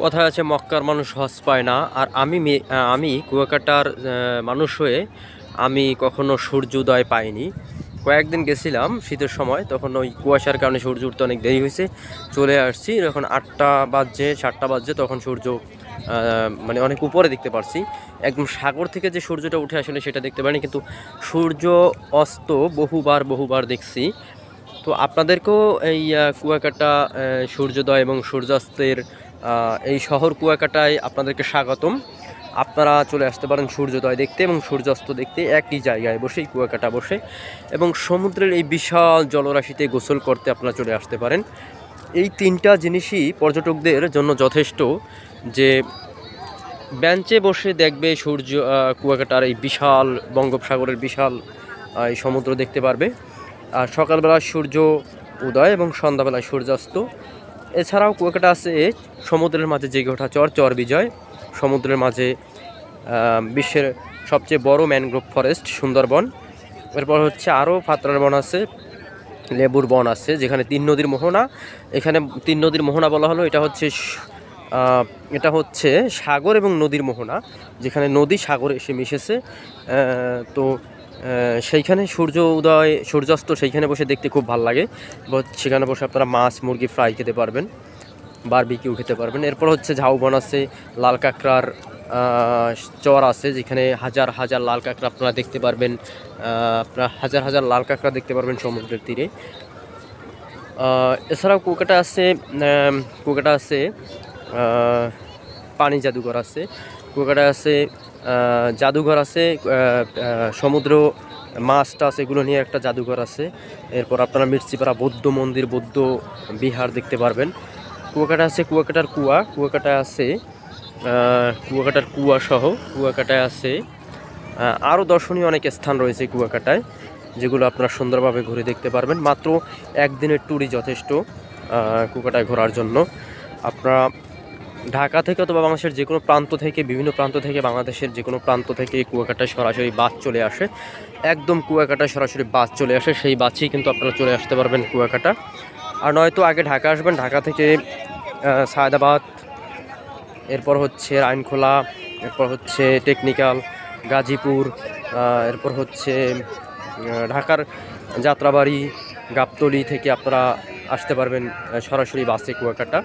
কথা আছে মক্কার মানুষ হজ পায় না। আর আমি কুয়াকাটার মানুষ হয়ে আমি কখনো সূর্যোদয় পাইনি। কয়েকদিন গেছিলাম শীতের সময়, তখন ওই কুয়াশার কারণে সূর্য উঠতে অনেক দেরি হয়েছে, চলে আসছি। যখন 8টা বাজছে 7টা বাজছে তখন সূর্য মানে অনেক উপরে দেখতে পারছি। একদম সাগর থেকে যে সূর্যটা উঠে আসলে সেটা দেখতে পারিনি, কিন্তু সূর্য অস্ত বহুবার বহুবার দেখছি। তো আপনাদেরকেও এই কুয়াকাটা সূর্যোদয় এবং সূর্যাস্তের এই শহর কুয়াকাটায় আপনাদেরকে স্বাগতম। আপনারা চলে আসতে পারেন সূর্যোদয় দেখতে এবং সূর্যাস্ত দেখতে একই জায়গায় বসেই কুয়াকাটা বসে, এবং সমুদ্রের এই বিশাল জলরাশিতে গোসল করতে আপনারা চলে আসতে পারেন। এই তিনটা জিনিসই পর্যটকদের জন্য যথেষ্ট, যে বেঞ্চে বসে দেখবে সূর্য কুয়াকাটার এই বিশাল বঙ্গোপসাগরের বিশাল এই সমুদ্র দেখতে পারবে, আর সকালবেলা সূর্য উদয় এবং সন্ধ্যাবেলায় সূর্যাস্ত। এছাড়াও কুয়াকাটা আছে সমুদ্রের মাঝে জেগে ওঠা চর বিজয়, সমুদ্রের মাঝে বিশ্বের সবচেয়ে বড় ম্যানগ্রোভ ফরেস্ট সুন্দরবন। এরপর হচ্ছে আরও পাতরার বন আছে, লেবুর বন আছে, যেখানে 3 নদীর মোহনা। এখানে 3 নদীর মোহনা বলা হলো, এটা হচ্ছে সাগর এবং নদীর মোহনা, যেখানে নদী সাগরে এসে মিশেছে। তো সেইখানে সূর্য উদয় সূর্যাস্ত সেইখানে বসে দেখতে খুব ভালো লাগে। সেখানে বসে আপনারা মাছ মুরগি ফ্রাই খেতে পারবেন, বারবিকিউ খেতে পারবেন। এরপর হচ্ছে ঝাউবন আছে, লাল কাঁকড়ার চর আছে, যেখানে হাজার হাজার লাল কাঁকড়া আপনারা দেখতে পারবেন। আপনারা হাজার হাজার লাল কাঁকড়া দেখতে পারবেন সমুদ্রের তীরে। এছাড়াও কুয়াকাটা আছে পানি জাদুঘর আছে, কুয়াকাটা আছে জাদুঘর আছে, সমুদ্র মাছ টাছ এগুলো নিয়ে একটা জাদুঘর আছে। এরপর আপনারা মির্চিপাড়া বৌদ্ধ মন্দির, বৌদ্ধ বিহার দেখতে পারবেন। কুয়াকাটা আছে কুয়াকাটার কুয়া সহ কুয়াকাটায় আছে আরও দর্শনীয় অনেক স্থান রয়েছে কুয়াকাটায়, যেগুলো আপনারা সুন্দরভাবে ঘুরে দেখতে পারবেন। মাত্র একদিনের ট্যুরই যথেষ্ট কুয়াকাটায় ঘোরার জন্য। আপনারা ঢাকা থেকে অথবা বাংলাদেশের যে কোনো প্রান্ত থেকে, বিভিন্ন প্রান্ত থেকে, বাংলাদেশের যে কোনো প্রান্ত থেকে কুয়াকাটায় সরাসরি বাস চলে আসে, একদম কুয়াকাটায় সরাসরি বাস চলে আসে, সেই বাসেই কিন্তু আপনারা চলে আসতে পারবেন কুয়াকাটা। আর নয়তো আগে ঢাকা আসবেন, ঢাকা থেকে সায়দাবাদ, এরপর হচ্ছে আইনখোলা, এরপর হচ্ছে টেকনিক্যাল, গাজীপুর, এরপর হচ্ছে ঢাকার যাত্রাবাড়ি, গাবতলী থেকে আপনারা আসতে পারবেন সরাসরি বাসে কুয়াকাটা।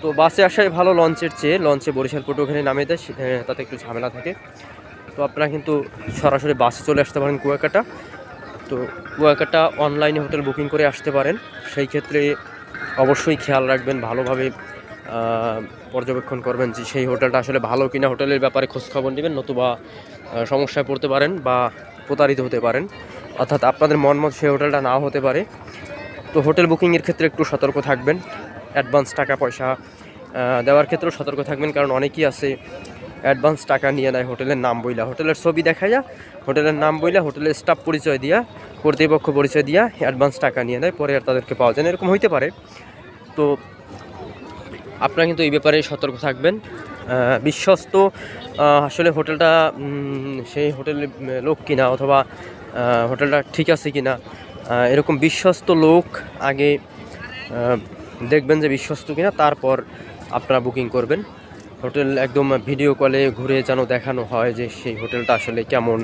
তো বাসে আসাই ভালো লঞ্চের চেয়ে, লঞ্চে বরিশাল পোর্টে ওখানে নামিয়ে দেয়, তাতে একটু ঝামেলা থাকে। তো আপনারা কিন্তু সরাসরি বাসে চলে আসতে পারেন কুয়াকাটা। তো কুয়াকাটা অনলাইনে হোটেল বুকিং করে আসতে পারেন, সেই ক্ষেত্রে অবশ্যই খেয়াল রাখবেন, ভালোভাবে পর্যবেক্ষণ করবেন যে সেই হোটেলটা আসলে ভালো কিনা, হোটেলের ব্যাপারে খোঁজখবর নেবেন, নতুবা সমস্যায় পড়তে পারেন বা প্রতারিত হতে পারেন, অর্থাৎ আপনাদের মন মতো সেই হোটেলটা নাও হতে পারে। তো হোটেল বুকিংয়ের ক্ষেত্রে একটু সতর্ক থাকবেন, অ্যাডভান্স টাকা পয়সা দেওয়ার ক্ষেত্রেও সতর্ক থাকবেন, কারণ অনেকেই আছে অ্যাডভান্স টাকা নিয়ে নেয় হোটেলের নাম বইলা, হোটেলের ছবি দেখাইয়া, হোটেলের নাম বইলা, হোটেলের স্টাফ পরিচয় দিয়া, কর্তৃপক্ষ পরিচয় দিয়া অ্যাডভান্স টাকা নিয়ে নেয়, পরে আর তাদেরকে পাওয়া যায় না, এরকম হইতে পারে। তো আপনারা কিন্তু এই ব্যাপারে সতর্ক থাকবেন। বিশ্বস্ত আসলে হোটেলটা সেই হোটেলের লোক কিনা, অথবা হোটেলটা ঠিক আছে কিনা, এরকম বিশ্বস্ত লোক আগে দেখবেন যে বিশ্বস্ত কিনা, তারপর আপনারা বুকিং করবেন। হোটেল একদম ভিডিও কলে ঘুরে যেন দেখানো হয় যে সেই হোটেলটা আসলে কেমন,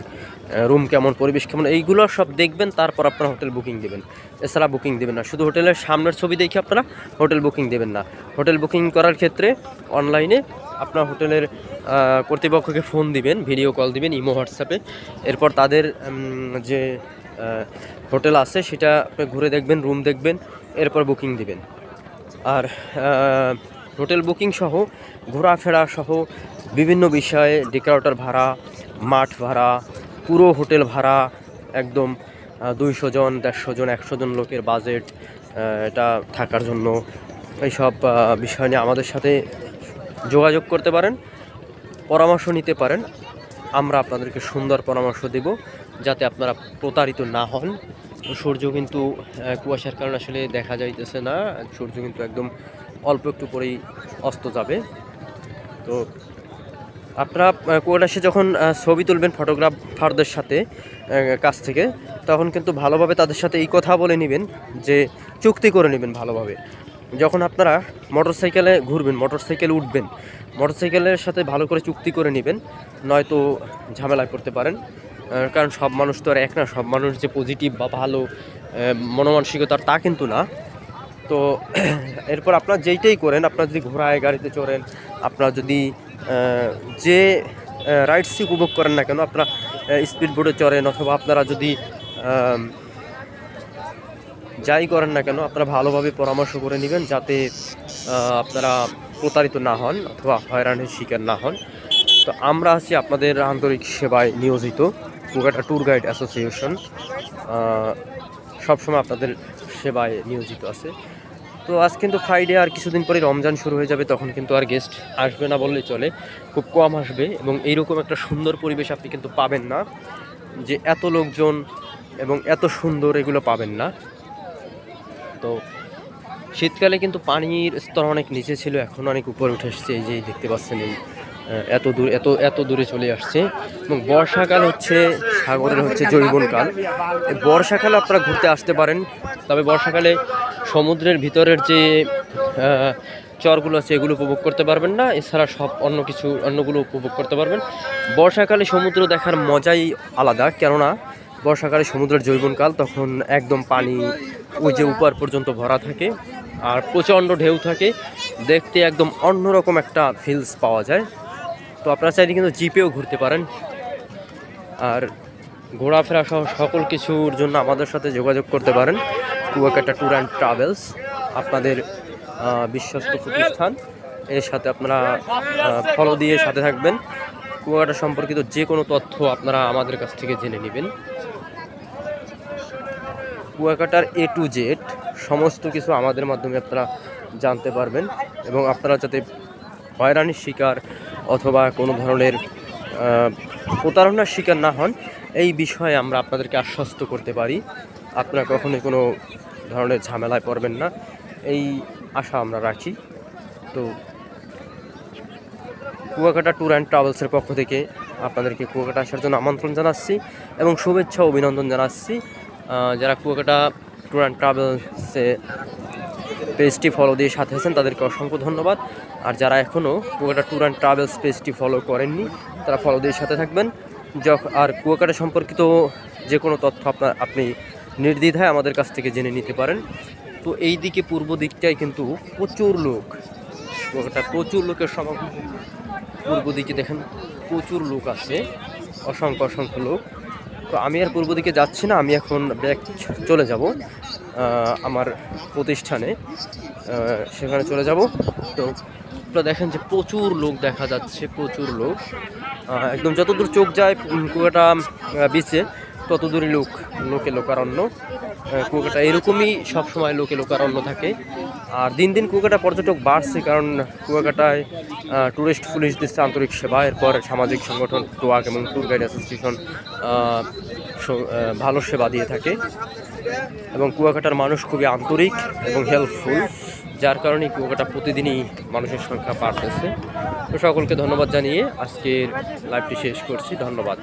রুম কেমন, পরিবেশ কেমন, এইগুলো সব দেখবেন, তারপর আপনারা হোটেল বুকিং দেবেন। এছাড়া বুকিং দেবেন না, শুধু হোটেলের সামনের ছবি দেখে আপনারা হোটেল বুকিং দেবেন না। হোটেল বুকিং করার ক্ষেত্রে অনলাইনে আপনার হোটেলের কর্তৃপক্ষকে ফোন দিবেন, ভিডিও কল দিবেন ইমো হোয়াটসঅ্যাপে, এরপর তাদের যে হোটেল আছে সেটা আপনি ঘুরে দেখবেন, রুম দেখবেন, এরপর বুকিং দিবেন। আর হোটেল বুকিং সহ ঘোরাফেরা সহ বিভিন্ন বিষয়ে ডেকোরেটর ভাড়া, মাঠ ভাড়া, পুরো হোটেল ভাড়া, একদম 200 জন, 150 জন, 100 জন লোকের বাজেট এটা থাকার জন্য, এইসব বিষয় নিয়ে আমাদের সাথে যোগাযোগ করতে পারেন, পরামর্শ নিতে পারেন। আমরা আপনাদেরকে সুন্দর পরামর্শ দেব, যাতে আপনারা প্রতারিত না হন। সূর্য কিন্তু কুয়াশার কারণে আসলে দেখা যাইতেছে না, সূর্য কিন্তু একদম অল্প একটু পরেই অস্ত যাবে। তো আপনারা কুয়াকাটা যখন ছবি তুলবেন ফটোগ্রাফারদের সাথে কাছ থেকে, তখন কিন্তু ভালোভাবে তাদের সাথে এই কথা বলে নেবেন, যে চুক্তি করে নেবেন ভালোভাবে, যখন আপনারা মোটরসাইকেলে ঘুরবেন, মোটরসাইকেলে উঠবেন, মোটরসাইকেলের সাথে ভালো করে চুক্তি করে নেবেন, নয়তো ঝামেলায় পড়তে পারেন। কারণ সব মানুষ তো আর এক না, সব মানুষ যে পজিটিভ বা ভালো মনোমানসিকতার তা কিন্তু না। তো এরপর আপনার যেইটাই করেন, আপনার যদি ঘোড়ায় গাড়িতে চড়েন, আপনার যদি যে রাইডসই উপভোগ করেন না কেন, আপনারা স্পিড বোটে চড়েন, অথবা আপনারা যদি যাই করেন না কেন, আপনারা ভালোভাবে পরামর্শ করে নেবেন, যাতে আপনারা প্রতারিত না হন অথবা হয়রানির শিকার না হন। তো আমরা আছি আপনাদের আন্তরিক সেবায় নিয়োজিত, কুয়াকাটা ট্যুর গাইড অ্যাসোসিয়েশন সবসময় আপনাদের সেবায় নিয়োজিত আছে। তো আজ কিন্তু ফ্রাইডে, আর কিছুদিন পরে রমজান শুরু হয়ে যাবে, তখন কিন্তু আর গেস্ট আসবে না বললেই চলে, খুব কম আসবে। এবং এইরকম একটা সুন্দর পরিবেশ আপনি কিন্তু পাবেন না, যে এত লোকজন এবং এত সুন্দর, এগুলো পাবেন না। তো শীতকালে কিন্তু পানির স্তর অনেক নিচে ছিল, এখন অনেক উপরে উঠে এসছে, এই যে দেখতে পাচ্ছেন, এই এত দূরে চলে আসছে। এবং বর্ষাকাল হচ্ছে সাগরের জৈবনকাল। বর্ষাকালে আপনারা ঘুরতে আসতে পারেন, তবে বর্ষাকালে সমুদ্রের ভিতরের যে চরগুলো আছে এগুলো উপভোগ করতে পারবেন না, এছাড়া সব অন্যগুলো উপভোগ করতে পারবেন। বর্ষাকালে সমুদ্র দেখার মজাই আলাদা, কেননা বর্ষাকালে সমুদ্রের জৈবনকাল, তখন একদম পানি ওই যে উপর পর্যন্ত ভরা থাকে, আর প্রচণ্ড ঢেউ থাকে, দেখতে একদম অন্যরকম একটা ফিলস পাওয়া যায়। তো আপনারা চাইলে কিন্তু জিপেও ঘুরতে পারেন। আর ঘোরাফেরা সহ সকল কিছুর জন্য আমাদের সাথে যোগাযোগ করতে পারেন। কুয়াকাটা ট্যুর অ্যান্ড ট্রাভেলস আপনাদের বিশ্বস্ত প্রতিষ্ঠান। এর সাথে আপনারা ফলো দিয়ে সাথে থাকবেন। কুয়াকাটা সম্পর্কিত যে কোনো তথ্য আপনারা আমাদের কাছ থেকে জেনে নেবেন। কুয়াকাটার A to Z সমস্ত কিছু আমাদের মাধ্যমে আপনারা জানতে পারবেন, এবং আপনারা যাতে হয়রানির শিকার অথবা কোনো ধরনের প্রতারণার শিকার না হন, এই বিষয়ে আমরা আপনাদেরকে আশ্বস্ত করতে পারি। আপনারা কখনোই কোনো ধরনের ঝামেলায় পড়বেন না, এই আশা আমরা রাখি। তো কুয়াকাটা ট্যুর অ্যান্ড ট্রাভেলসের পক্ষ থেকে আপনাদেরকে কুয়াকাটা আসার জন্য আমন্ত্রণ জানাচ্ছি এবং শুভেচ্ছা অভিনন্দন জানাচ্ছি। যারা কুয়াকাটা ট্যুর অ্যান্ড ট্রাভেলসে পেজটি ফলো দিয়ে সাথে আছেন, তাদেরকে অসংখ্য ধন্যবাদ। আর যারা এখনও কুয়াকাটা ট্যুর অ্যান্ড ট্রাভেলস পেজটি ফলো করেননি, তারা ফলো দিয়ে সাথে থাকবেন। আর কুয়াকাটা সম্পর্কিত যে কোনো তথ্য আপনি নির্দ্বিধায় আমাদের কাছ থেকে জেনে নিতে পারেন। তো এই দিকে পূর্ব দিকটায় কিন্তু প্রচুর লোক, কুয়াকাটা প্রচুর লোকের সমাগম। পূর্ব দিকে দেখেন প্রচুর লোক আছে, অসংখ্য লোক। তো আমি আর পূর্ব দিকে যাচ্ছি না, আমি এখন ব্যাক চলে যাব আমার প্রতিষ্ঠানে, সেখানে চলে যাব। তো আপনারা দেখেন যে প্রচুর লোক দেখা যাচ্ছে, প্রচুর লোক, একদম যতদূর চোখ যায় কুয়াকাটা বিচে ততদূরই লোকে লোকারণ্য। কুয়াকাটা এরকমই সবসময় লোকারণ্য থাকে। আর দিন দিন কুয়াকাটা পর্যটক বাড়ছে, কারণ কুয়াকাটায় ট্যুরিস্ট পুলিশ দিচ্ছে আন্তরিক সেবা, এরপর সামাজিক সংগঠন টোয়াক এবং ট্যুর গাইড অ্যাসোসিয়েশন ভালো সেবা দিয়ে থাকে। এবং কুয়াকাটার মানুষ খুবই আন্তরিক এবং হেল্পফুল, যার কারণে কুয়াকাটা প্রতিদিনই মানুষের সংখ্যা বাড়তেছে। তো সকলকে ধন্যবাদ জানিয়ে আজকের লাইভটি শেষ করছি। ধন্যবাদ।